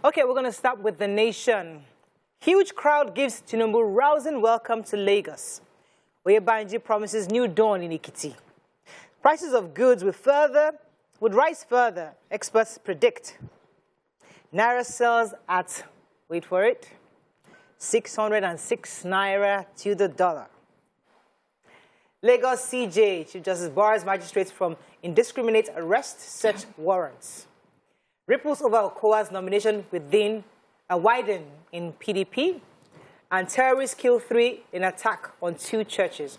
Okay, we're going to start with the nation. Huge crowd gives Tinubu rousing welcome to Lagos. Oyebanji promises new dawn in Ekiti. Prices of goods would rise further, experts predict. Naira sells at, wait for it, 606 Naira to the dollar. Lagos CJ, Chief Justice bars magistrates from indiscriminate arrest search warrants. Ripples over Okowa's nomination widen in PDP. And terrorists kill 3 in attack on 2 churches.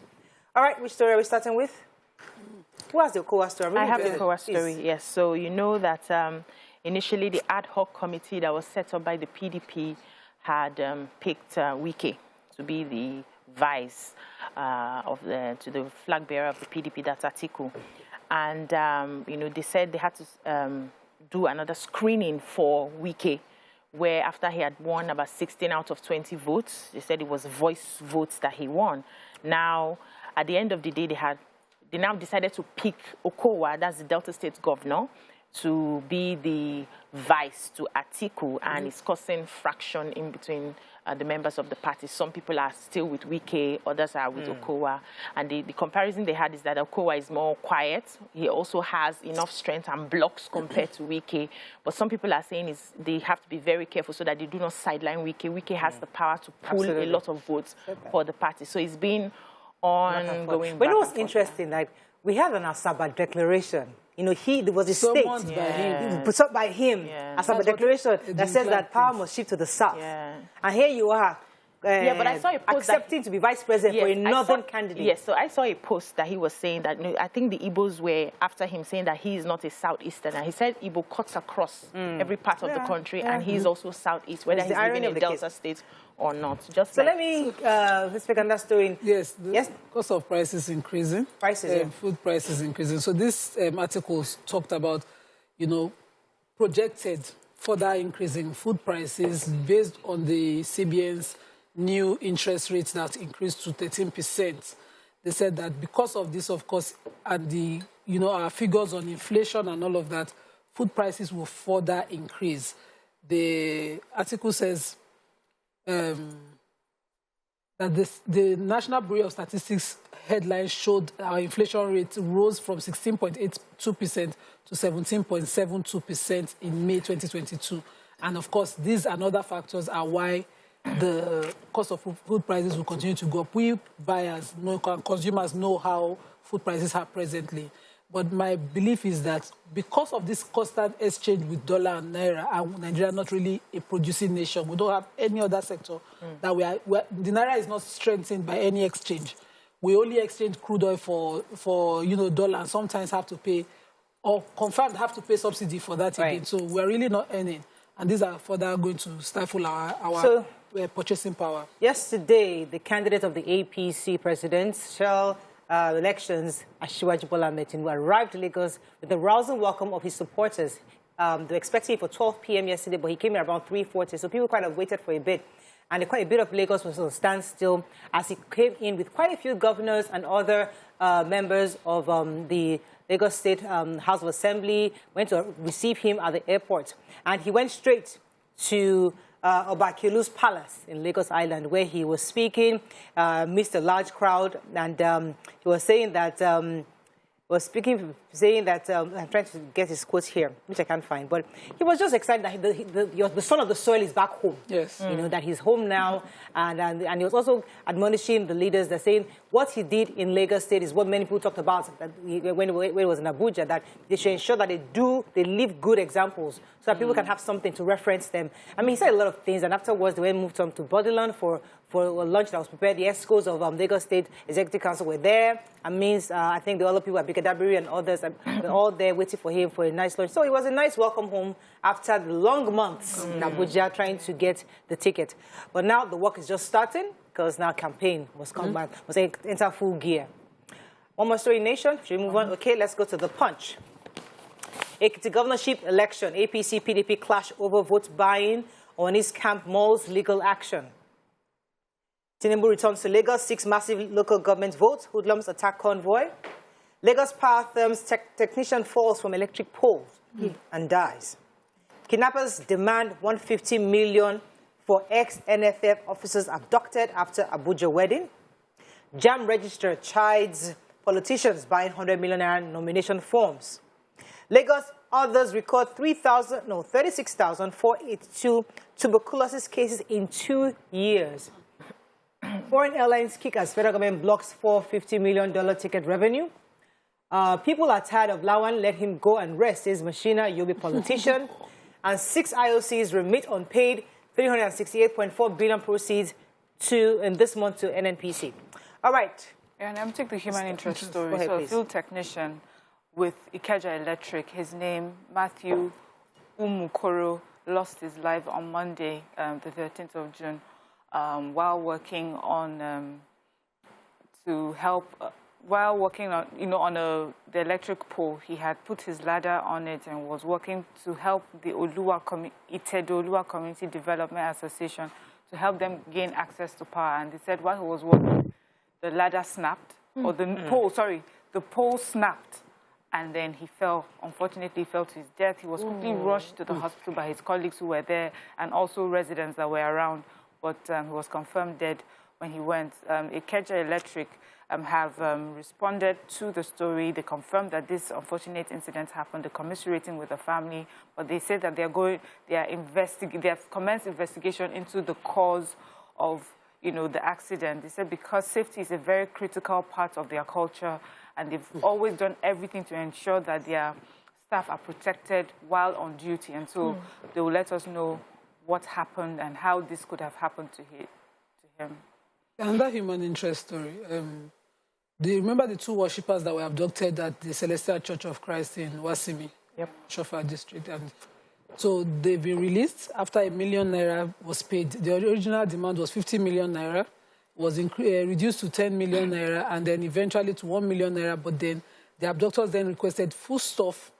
All right, which story are we starting with? Who has the Okowa story? I have the Okowa story, yes. So you know that initially the ad hoc committee that was set up by the PDP had picked Wike to be the vice to the flag bearer of the PDP, that's Atiku. And, you know, they said they had to do another screening for Wike, where after he had won about 16 out of 20 votes, they said it was voice votes that he won. Now, at the end of the day, they now decided to pick Okowa, that's the Delta State governor, to be the vice to Atiku, and it's causing fraction in between the members of the party. Some people are still with Wike, others are with Okowa. And the comparison they had is that Okowa is more quiet. He also has enough strength and blocks compared to Wike. But some people are saying they have to be very careful so that they do not sideline Wike. Wike has the power to pull a lot of votes for the party. So it's been ongoing. But it was interesting, like, we had an Asaba declaration. You know, there was a state put up by him, Asaba declaration that says that power must shift to the south. And here you are, but I saw a post accepting to be vice president for a northern candidate. Yes, so I saw a post that he was saying that, I think the Igbos were after him, saying that he is not a southeasterner. He said Igbo cuts across every part of the country, and he's also southeast, whether he's living in Delta State or not. Just so let me speak on that story. Yes, the cost of prices increasing. Food prices increasing. So this article talked about, you know, projected further increasing food prices based on the CBN's new interest rates that increased to 13%. They said that because of this, of course, and the, you know, our figures on inflation and all of that, food prices will further increase. The article says that the National Bureau of Statistics headline showed our inflation rate rose from 16.82% to 17.72% in May 2022. And of course, these and other factors are why the cost of food prices will continue to go up. We buyers, consumers know how food prices are presently. But my belief is that because of this constant exchange with dollar and naira, and Nigeria not really a producing nation, we don't have any other sector that the naira is not strengthened by any exchange. We only exchange crude oil for you know, dollar, and sometimes have to pay, or confirmed have to pay subsidy for that again. So we're really not earning. And these are further going to stifle our purchasing power. Yesterday, the candidate of the APC presidential elections, Asiwaju Bola Ahmed Tinubu, arrived in Lagos with a rousing welcome of his supporters. They were expecting him for 12 p.m. yesterday, but he came in around 3:40, so people kind of waited for a bit. And quite a bit of Lagos was on a standstill as he came in with quite a few governors and other members of the Lagos State House of Assembly, went to receive him at the airport. And he went straight to Obakilu's palace in Lagos Island, where he was speaking, missed a large crowd, and he was saying that, I'm trying to get his quotes here, which I can't find, but he was just excited that the son of the soil is back home. Yes. You know, that he's home now, and he was also admonishing the leaders that saying what he did in Lagos State is what many people talked about that when he was in Abuja, that they should ensure that they leave good examples so that people can have something to reference them. I mean, he said a lot of things, and afterwards they moved on to Bodyland for a lunch that was prepared. The ESCOs of Lagos State Executive Council were there. I think the other people, Abike Dabiri and others, were all there waiting for him for a nice lunch. So it was a nice welcome home after the long months in Abuja trying to get the ticket. But now the work is just starting because now campaign must come back, must enter full gear. One more story, nation. Should we move on? Okay, let's go to the Punch. Ekiti governorship election. APC, PDP clash over vote buying on East Camp Mall's legal action. Tinubu returns to Lagos, 6 massive local government votes. Hoodlums attack convoy. Lagos Power Therm's technician falls from electric poles and dies. Kidnappers demand 150 million for ex-NFF officers abducted after Abuja wedding. JAMB registrar chides politicians buying 100 million naira nomination forms. Lagos others record 36,482 tuberculosis cases in 2 years. Foreign airlines kick as federal government blocks $450 million ticket revenue. People are tired of Lawan, let him go and rest, says Machina, Yobe politician. And 6 IOCs remit unpaid 368.4 billion proceeds in this month to NNPC. All right. And I'm taking the human interest story. Ahead, so please. A field technician with Ikeja Electric, his name, Matthew Umukoro, lost his life on Monday, the 13th of June, while working on the electric pole. He had put his ladder on it and was working to help the Oluwa Itedo Community Development Association to help them gain access to power. And he said while he was working, the ladder snapped, or the pole snapped, and then he fell. Unfortunately, he fell to his death. He was quickly rushed to the hospital by his colleagues who were there and also residents that were around, but he was confirmed dead when he went. Ikeja Electric have responded to the story. They confirmed that this unfortunate incident happened. They're commiserating with the family, but they said that they have commenced investigation into the cause of the accident. They said because safety is a very critical part of their culture, and they've always done everything to ensure that their staff are protected while on duty. And so they will let us know what happened and how this could have happened to him. Another human interest story. Do you remember the 2 worshippers that were abducted at the Celestial Church of Christ in Wasimi? Yep. Shofa district? And so they've been released after $1 million naira was paid. The original demand was 50 million naira, was reduced to 10 million naira, and then eventually to 1 million naira. But then the abductors then requested foodstuff,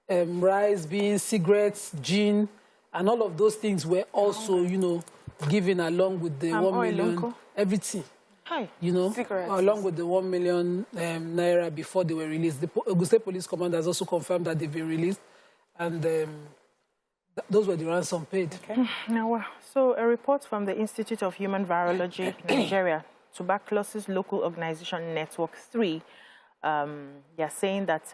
rice, beans, cigarettes, gin, and all of those things were also, given along with the 1 million, everything. Hi. Cigarettes. Along with the 1 million naira before they were released. The Ogun State Police Command has also confirmed that they've been released, and those were the ransom paid. Okay. Now, so a report from the Institute of Human Virology, Nigeria, Tuberculosis Local Organization Network 3, they are saying that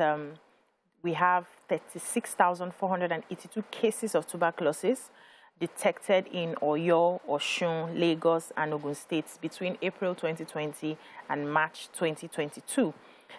we have 36,482 cases of tuberculosis detected in Oyo, Osun, Lagos, and Ogun states between April 2020 and March 2022.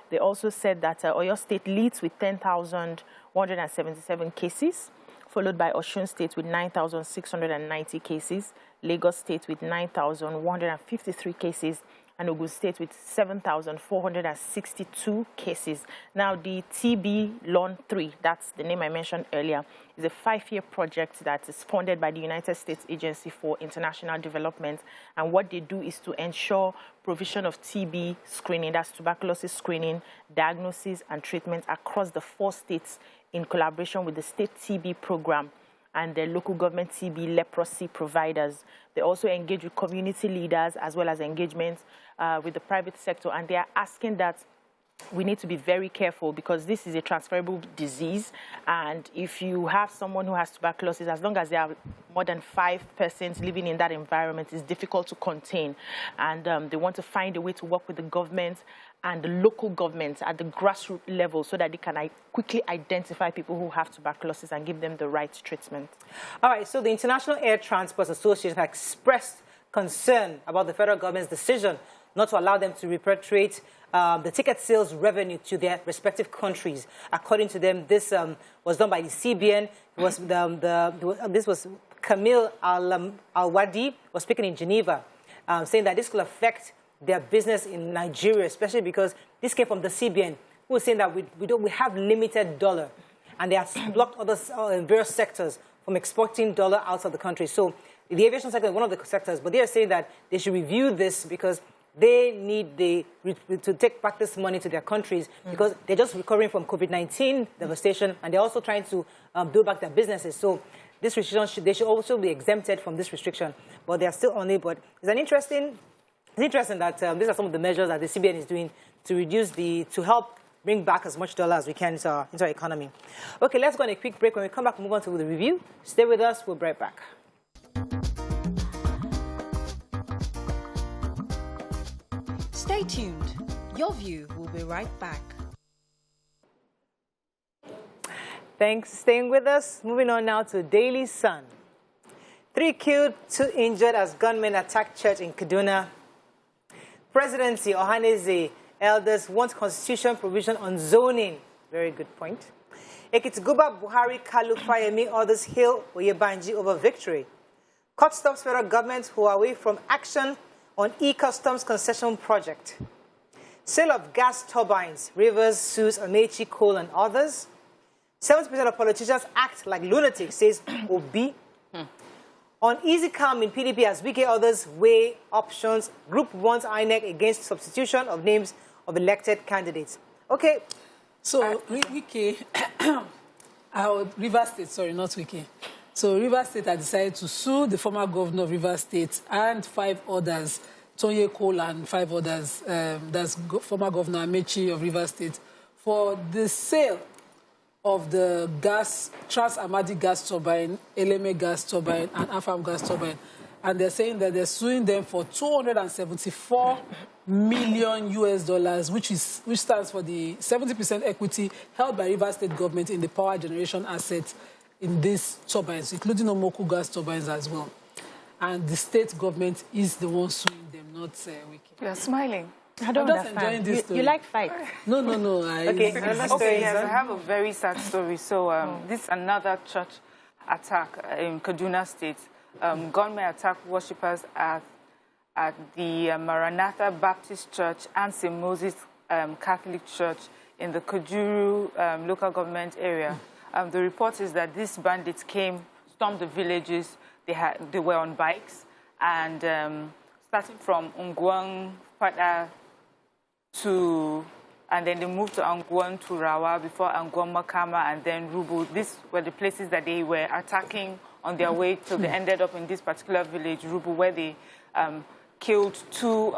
They also said that Oyo State leads with 10,177 cases, followed by Osun State with 9,690 cases, Lagos State with 9,153 cases, and Ogun State with 7,462 cases. Now, the TB Loan 3, that's the name I mentioned earlier, is a 5-year project that is funded by the United States Agency for International Development. And what they do is to ensure provision of TB screening, that's tuberculosis screening, diagnosis, and treatment across the 4 states in collaboration with the state TB program and the local government TB leprosy providers. They also engage with community leaders as well as engagement with the private sector. And they are asking that we need to be very careful because this is a transferable disease. And if you have someone who has tuberculosis, as long as there are more than 5 persons living in that environment, it's difficult to contain. And they want to find a way to work with the government and the local governments at the grassroots level so that they can quickly identify people who have tuberculosis and give them the right treatment. All right, so the International Air Transport Association has expressed concern about the federal government's decision not to allow them to repatriate the ticket sales revenue to their respective countries. According to them, this was done by the CBN. It was this was Camille Al-Wadi was speaking in Geneva, saying that this could affect their business in Nigeria, especially because this came from the CBN, who was saying that we have limited dollar, and they have blocked others in various sectors from exporting dollar out of the country. So the aviation sector is one of the sectors, but they are saying that they should review this because they need to take back this money to their countries because they're just recovering from COVID-19 devastation, and they're also trying to build back their businesses. So this restriction, they should also be exempted from this restriction, but they are still on it. But it's interesting that these are some of the measures that the CBN is doing to help bring back as much dollar as we can into our economy. Okay, let's go on a quick break. When we come back, we'll move on to the review. Stay with us. We'll be right back. Stay tuned. Your View will be right back. Thanks for staying with us. Moving on now to Daily Sun. 3 killed, 2 injured as gunmen attack church in Kaduna. Presidency, Ohaneze elders want constitution provision on zoning. Very good point. Ekitiguba, Buhari, Kalu, Fayemi, others hail Oyebanji over victory. Court stops federal government Huawei from action on e-customs concession project. Sale of gas turbines, Rivers sues Amechi, Coal and others. 70% of politicians act like lunatics, says Obi. On easy calm in PDP as Wike others weigh options, Group wants INEC against substitution of names of elected candidates. Okay. So, Wike, Rivers State, sorry, not Wike. So, Rivers State had decided to sue the former governor of Rivers State and 5 others, Tonye Cole and 5 others, that's former Governor Amechi of Rivers State, for the sale of the gas, Trans-Amadi gas turbine, Eleme gas turbine, and Afam gas turbine. And they're saying that they're suing them for $274 million US, which stands for the 70% equity held by Rivers State government in the power generation assets in these turbines, including Omoku gas turbines as well. And the state government is the one suing them, not Wike. You're smiling. I don't understand. You like fight? No. Okay, yes, I have a very sad story. So this is another church attack in Kaduna State. Gunmen attacked worshippers at the Maranatha Baptist Church and St. Moses Catholic Church in the Ikorodu Local Government Area. The report is that these bandits stormed the villages. They were on bikes, and starting from Ungwang, Pada, and then they moved to Angwan to Rawa before Angwan Makama and then Rubu. These were the places that they were attacking on their way till they ended up in this particular village, Rubu, where they killed 2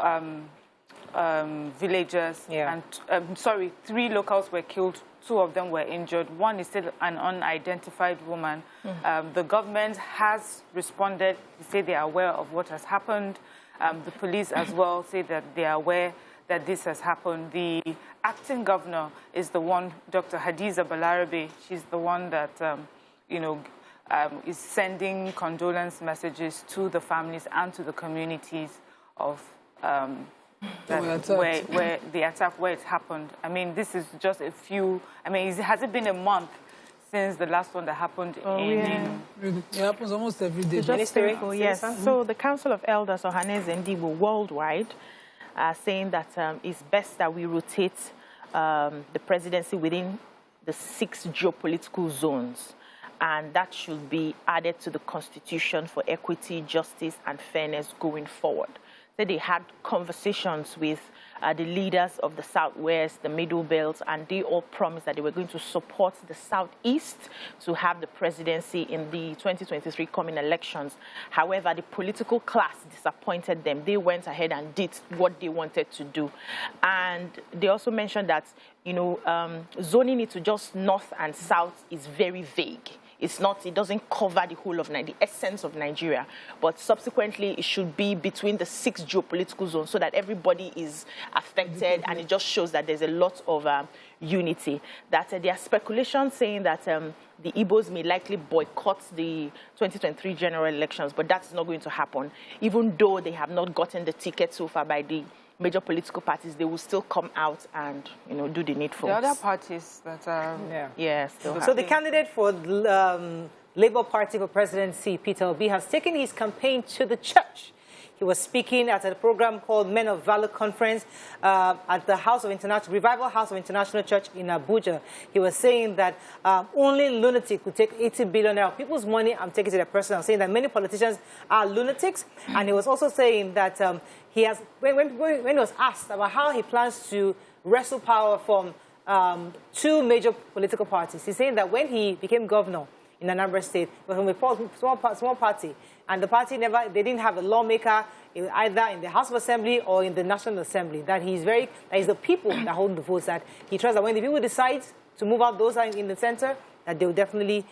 villagers. Yeah. And 3 locals were killed. 2 of them were injured. One is still an unidentified woman. The government has responded. They say they are aware of what has happened. The police as well say that they are aware that this has happened. The acting governor is the one, Dr. Hadiza Balarabe. She's the one that, is sending condolence messages to the families and to the communities of where the attack, where it happened. I mean, this is just a few. I mean, has it been a month since the last one that happened? It happens almost every day. Yes. So the Council of Elders, Ohaneze and Igbo worldwide, are saying that it's best that we rotate the presidency within the 6 geopolitical zones, and that should be added to the Constitution for equity, justice, and fairness going forward. So they had conversations with the leaders of the Southwest, the Middle Belt, and they all promised that they were going to support the Southeast to have the presidency in the 2023 coming elections. However, the political class disappointed them. They went ahead and did what they wanted to do. And they also mentioned that, zoning it to just north and south is very vague. It doesn't cover the whole of the essence of Nigeria, but subsequently it should be between the 6 geopolitical zones so that everybody is affected, and it just shows that there's a lot of unity. That there are speculations saying that the Igbos may likely boycott the 2023 general elections, but that's not going to happen. Even though they have not gotten the ticket so far by the major political parties, they will still come out and do the needful. The other parties that are So the candidate for the Labour Party for presidency, Peter Obi, has taken his campaign to the church. He was speaking at a program called Men of Valor Conference at the Revival House of International Church in Abuja. He was saying that only lunatic could take 80 billion naira. People's money, I'm taking to the personal, saying that many politicians are lunatics. And he was also saying that he has, when he was asked about how he plans to wrestle power from 2 major political parties, he's saying that when he became governor in Anambra State. But from a small party. And the party they didn't have a lawmaker either in the House of Assembly or in the National Assembly. That is the people that hold the votes, that he trusts that when the people decide to move out those in the center, that they will definitely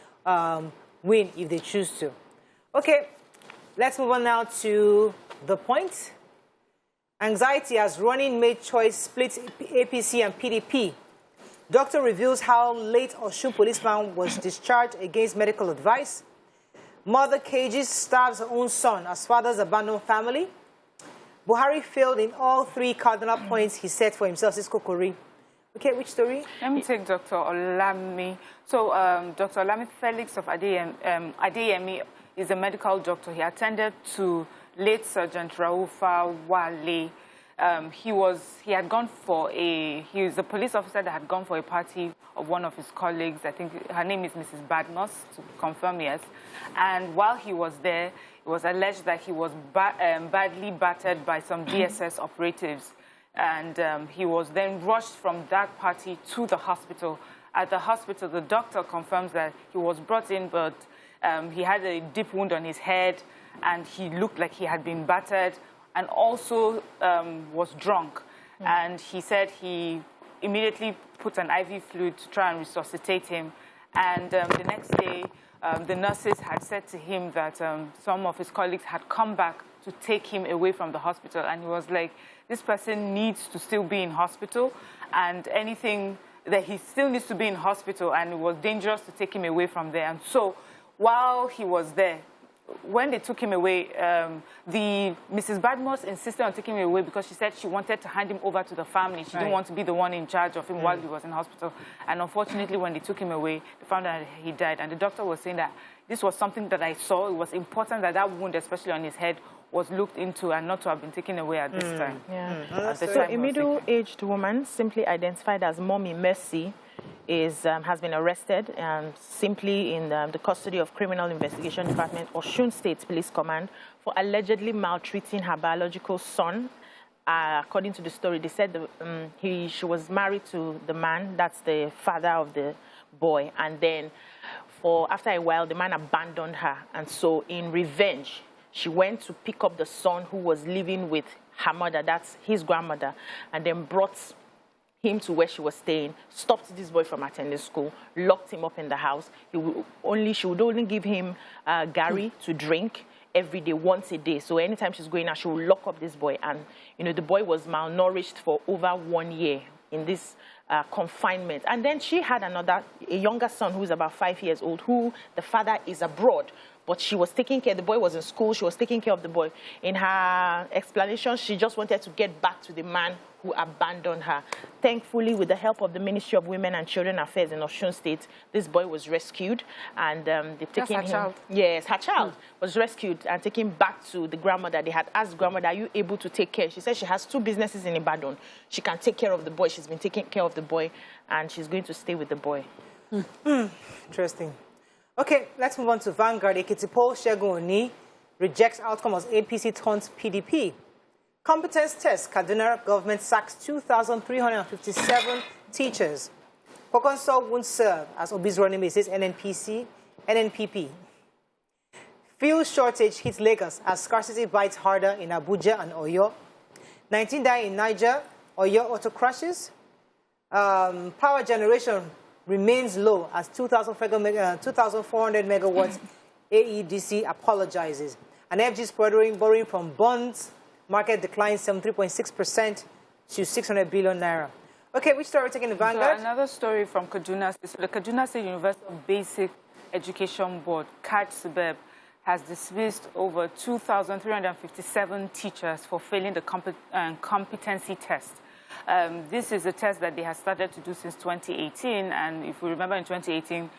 win if they choose to. Okay, let's move on now to the point. Anxiety as running mate choice splits APC and PDP. Doctor reveals how late Osun policeman was discharged against medical advice. Mother cages stabs her own son as father's abandoned family. Buhari failed in all 3 cardinal points he set for himself. This Kokori. Okay, which story? Let me take Dr. Olami. So, Dr. Olami Felix of Adeyemi is a medical doctor. He attended to late Sergeant Raufa Wale. He was a police officer that had gone for a party of one of his colleagues. I think her name is Mrs. Badmos, to confirm, yes. And while he was there, it was alleged that he was badly battered by some DSS operatives. And he was then rushed from that party to the hospital. At the hospital, the doctor confirms that he was brought in, but he had a deep wound on his head, and he looked like he had been battered, and also was drunk. And he said he immediately put an IV fluid to try and resuscitate him. And the next day, the nurses had said to him that some of his colleagues had come back to take him away from the hospital. And he was like, this person needs to still be in hospital, and anything that he still needs to be in hospital, and it was dangerous to take him away from there. And so while he was there, when they took him away, Mrs. Badmos insisted on taking him away because she said she wanted to hand him over to the family. She didn't want to be the one in charge of him while he was in hospital. And unfortunately, when they took him away, they found out that he died. And the doctor was saying that this was something that I saw. It was important that that wound, especially on his head, was looked into and not to have been taken away at this time. Yeah. So a middle-aged woman, simply identified as Mommy Mercy, has been arrested simply in the custody of Criminal Investigation Department, Osun State Police Command, for allegedly maltreating her biological son. According to the story, they said she was married to the man, that's the father of the boy, and then after a while, the man abandoned her, and so in revenge, she went to pick up the son who was living with her mother, that's his grandmother, and then brought him to where she was staying, stopped this boy from attending school, locked him up in the house. She would only give him gari to drink every day, once a day. So anytime she's going out, she would lock up this boy. And, the boy was malnourished for over 1 year in this confinement. And then she had a younger son who is about 5 years old, who the father is abroad. But she was taking care, the boy was in school, she was taking care of the boy. In her explanation, she just wanted to get back to the man who abandoned her. Thankfully, with the help of the Ministry of Women and Children Affairs in Osun State, this boy was rescued, and they've taken him. Yes, her child was rescued and taken back to the grandmother. They had asked grandmother, "Are you able to take care?" She said she has 2 businesses in Ibadan. She can take care of the boy. She's been taking care of the boy, and she's going to stay with the boy. Interesting. Okay, let's move on to Vanguard. Ekitipo Segun Oni rejects outcome as APC taunts PDP. Competence test. Kaduna government sacks 2,357 teachers. Kokonso won't serve as Obi's running mate, says NNPP. Fuel shortage hits Lagos as scarcity bites harder in Abuja and Oyo. 19 die in Niger. Oyo auto crashes. Power generation remains low as 2,400 megawatts. AEDC apologizes. And FG is borrowing from bonds. Market declines 73.6% to 600 billion naira. Okay, which story are we taking in the Vanguard? So another story from Kaduna. The Kaduna State University Basic Education Board, KADSUBEB, has dismissed over 2,357 teachers for failing the competency test. This is a test that they have started to do since 2018, and if we remember in 2018,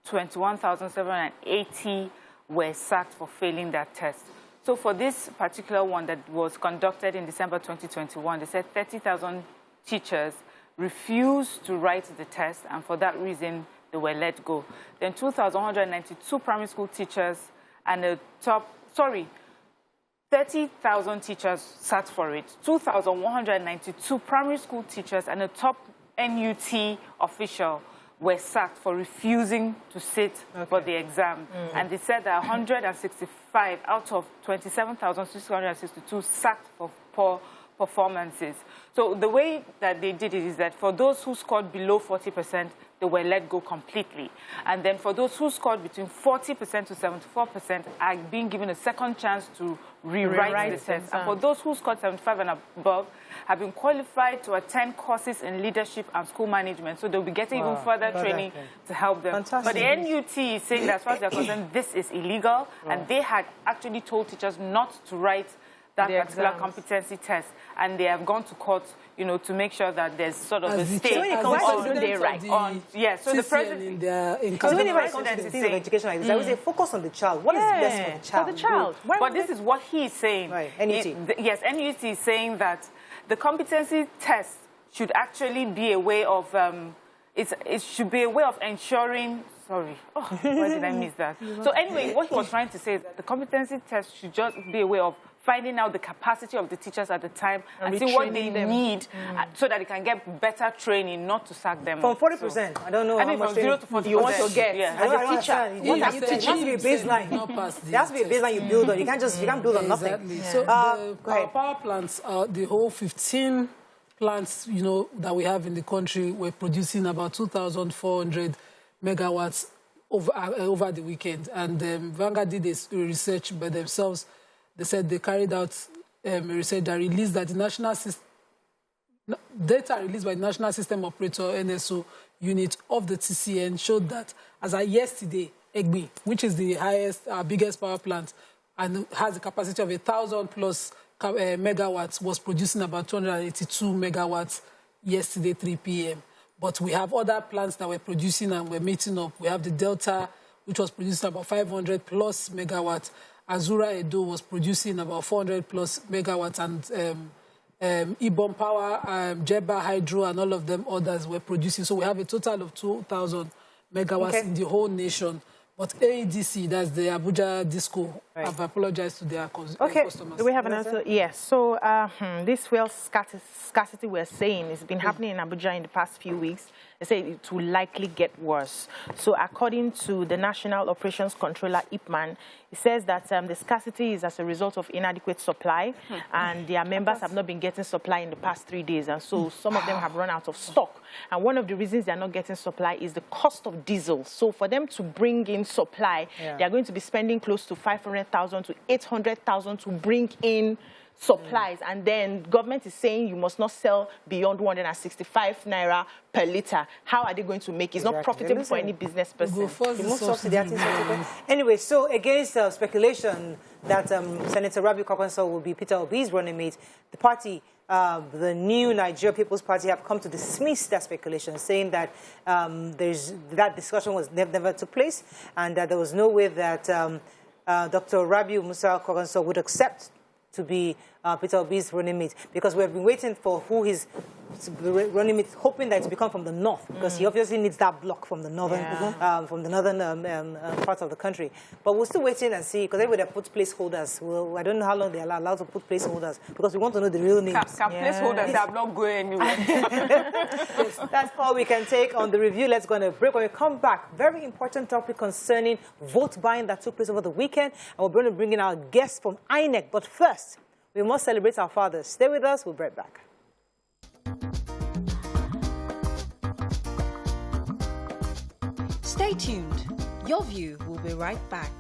21,780 were sacked for failing that test. So for this particular one that was conducted in December 2021, they said 30,000 teachers refused to write the test, and for that reason, they were let go. Then 2,192 primary school teachers and 30,000 teachers sat for it. 2,192 primary school teachers and a top NUT official were sacked for refusing to sit for the exam. And they said that 165 out of 27,662 sacked for poor performances. So the way that they did it is that for those who scored below 40%, they were let go completely. And then for those who scored between 40% to 74% are being given a second chance to rewrite the test. And for those who scored 75 and above, have been qualified to attend courses in leadership and school management. So they'll be getting even further training to help them. Fantastic. But the NUT is saying that as far as they're concerned, this is illegal. And they had actually told teachers not to write that particular competency test, and they have gone to court, you know, to make sure that there's sort of a stay. So they right on. Yes. So the president. So whenever it comes to things of education like this, I would say focus on the child. What is best for the child? For the child. But this is what he is saying. Right. NUT. Yes, NUT is saying that the competency test should actually be a way of it should be a way of ensuring. Sorry. Oh, why did I miss that? So anyway, what he was trying to say is that the competency test should just be a way of finding out the capacity of the teachers at the time and see what they need so that they can get better training, not to sack them. From 40%, so, I don't know how much from 0 to 40%. You want to get as a teacher. What are you teaching? It has to be a baseline. There has to be a baseline you build on. You can't build on nothing. Yeah. So our power plants, the whole 15 plants, you know, that we have in the country, we're producing about 2,400 megawatts over the weekend. And Vanguard did this research by themselves. They said they carried out research that released that the national data released by the National System Operator NSO unit of the TCN showed that as of yesterday, Igbe, which is the biggest power plant and has a capacity of 1,000 plus megawatts, was producing about 282 megawatts yesterday, 3 p.m. But we have other plants that were producing and we're meeting up. We have the Delta, which was producing about 500 plus megawatts. Azura Edo was producing about 400 plus megawatts, and Ibom Power, Jeba Hydro, and all of them others were producing. So we have a total of 2,000 megawatts in the whole nation. But AEDC, that's the Abuja Disco, have apologized to their customers. Do we have an answer? Yes. So this fuel scarcity we're saying has been happening in Abuja in the past few weeks. They say it will likely get worse. So according to the National Operations Controller, Ipman, it says that the scarcity is as a result of inadequate supply, and their members have not been getting supply in the past 3 days, and so some of them have run out of stock. And one of the reasons they're not getting supply is the cost of diesel. So for them to bring in supply, they're going to be spending close to 500,000 to 800,000 to bring in supplies, and then government is saying you must not sell beyond 165 naira per liter. How are they going to make it? It's not profitable for any business person. Anyway, so against speculation that Senator Rabiu Kwankwaso will be Peter Obi's running mate, the party, the new Nigeria People's Party, have come to dismiss that speculation, saying that that discussion was never took place, and that there was no way that Dr. Rabiu Musa Kwankwaso would accept to be Peter Obi's running mate, because we have been waiting for who his running mate, hoping that it's become from the north, because he obviously needs that block from the northern, parts of the country. But we're still waiting and see, because everybody put placeholders. Well, I don't know how long they're allowed to put placeholders, because we want to know the real names. Placeholders are not going anywhere. That's all we can take on the review. Let's go on a break. When we come back, very important topic concerning vote buying that took place over the weekend, and we're going to bring in our guests from INEC. But first, we must celebrate our fathers. Stay with us. We'll be right back. Stay tuned. Your View will be right back.